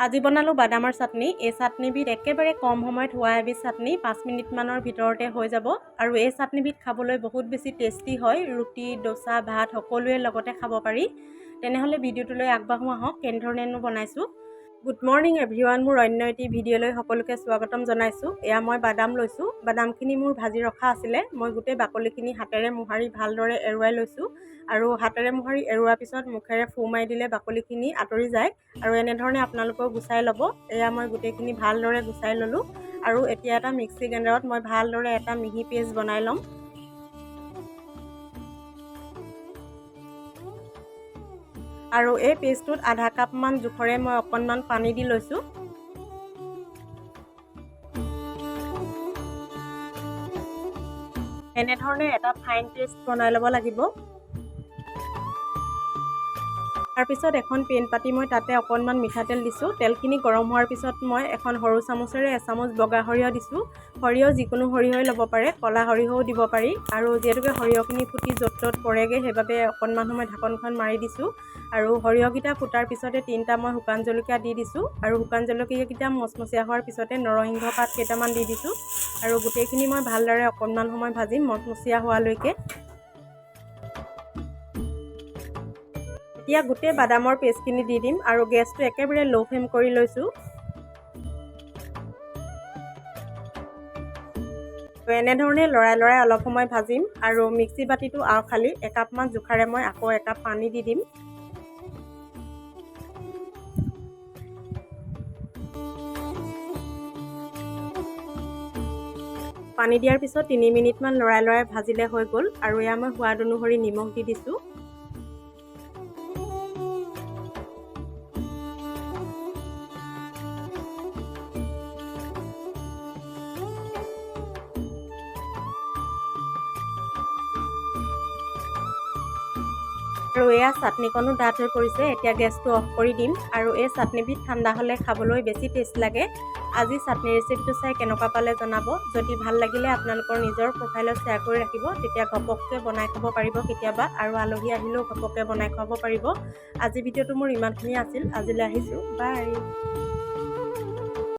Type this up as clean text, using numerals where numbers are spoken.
আজি বনালোঁ বাদামৰ চাটনি। এই চাটনিবিধ একেবাৰে কম সময়ত হোৱা এবিধ চাটনি, 5 মিনিটমানৰ ভিতৰতে হৈ যাব। আৰু এই চাটনিবিধ খাবলৈ বহুত বেছি টেষ্টি হয়। ৰুটি, ডোচা, ভাত সকলোৰে লগতে খাব পাৰি। তেনেহ'লে ভিডিঅ'টোলৈ আগবাঢ়ো আহক, কেনেধৰণেনো বনাইছোঁ। গুড মৰ্ণিং এভৰিৱান, মোৰ অন্য এটি ভিডিঅ'লৈ সকলোকে স্বাগতম জনাইছোঁ। এয়া মই বাদাম লৈছোঁ। বাদামখিনি মোৰ ভাজি ৰখা আছিলে। মই গোটেই বাকলিখিনি হাতেৰে মোহাৰি ভালদৰে এৰুৱাই লৈছোঁ। আৰু হাতেৰে মোহাৰি এৰুৱাৰ পিছত মুখেৰে ফু মাৰি দিলে বাকলিখিনি আঁতৰি যায়। আৰু এনেধৰণে আপোনালোকেও গুচাই ল'ব। এয়া মই গোটেইখিনি ভালদৰে গুচাই ল'লোঁ। আৰু এতিয়া এটা মিক্সি গ্ৰাইণ্ডাৰত মই ভালদৰে এটা মিহি পেষ্ট বনাই ল'ম। আৰু এই পেষ্টটোত আধা কাপমান জোখৰে মই অকণমান পানী দি লৈছোঁ। এনেধৰণে এটা ফাইন পেষ্ট বনাই ল'ব লাগিব। তাৰপিছত এখন পেন পাতি মই তাতে অকণমান মিঠাতেল দিছোঁ। তেলখিনি গৰম হোৱাৰ পিছত মই এখন সৰু চামুচেৰে এচামুচ বগা সৰিয়হ দিছোঁ। সৰিয়হ যিকোনো সৰিয়হই ল'ব পাৰে, ক'লা সৰিয়হও দিব পাৰি। আৰু যিহেতুকে সৰিয়হখিনি ফুটি য'ত ত'ত পৰেগৈ, সেইবাবে অকণমান সময় ঢাকনখন মাৰি দিছোঁ। আৰু সৰিয়হকেইটা ফুটাৰ পিছতে 3টা মই শুকান জলকীয়া দি দিছোঁ। আৰু শুকান জলকীয়াকেইটা মচমচীয়া হোৱাৰ পিছতে নৰসিংহ পাত কেইটামান দি দিছোঁ। আৰু গোটেইখিনি মই ভালদৰে অকণমান সময় ভাজিম মচমচীয়া হোৱালৈকে। এতিয়া গোটেই বাদামৰ পেষ্টখিনি দি দিম আৰু গেছটো একেবাৰে ল' ফ্লেম কৰি লৈছোঁ। এনেধৰণে লৰাই লৰাই অলপ সময় ভাজিম। আৰু মিক্সি বাতিটো খালি একাপমান জোখাৰে মই আকৌ একাপ পানী দি দিম। পানী দিয়াৰ পিছত 3 মিনিটমান লৰাই লৰাই ভাজিলে হৈ গ'ল। আৰু এয়া মই সোৱাদ অনুসৰি নিমখ দি দিছোঁ। আৰু এয়া চাটনিকণো ডাঠ হৈ পৰিছে। এতিয়া গেছটো অফ কৰি দিম। আৰু এই চাটনিবিধ ঠাণ্ডা হ'লে খাবলৈ বেছি টেষ্ট লাগে। আজি চাটনি ৰেচিপিটো চাই কেনেকুৱা পালে জনাব। যদি ভাল লাগিলে আপোনালোকৰ নিজৰ প্ৰফাইলত শ্বেয়াৰ কৰি ৰাখিব, তেতিয়া ঘপককৈ বনাই খাব পাৰিব কেতিয়াবা। আৰু আলহী আহিলেও ঘপককৈ বনাই খুৱাব পাৰিব। আজি ভিডিঅ'টো মোৰ ইমানখিনিয়ে আছিল। আজিলৈ আহিছোঁ, বাই।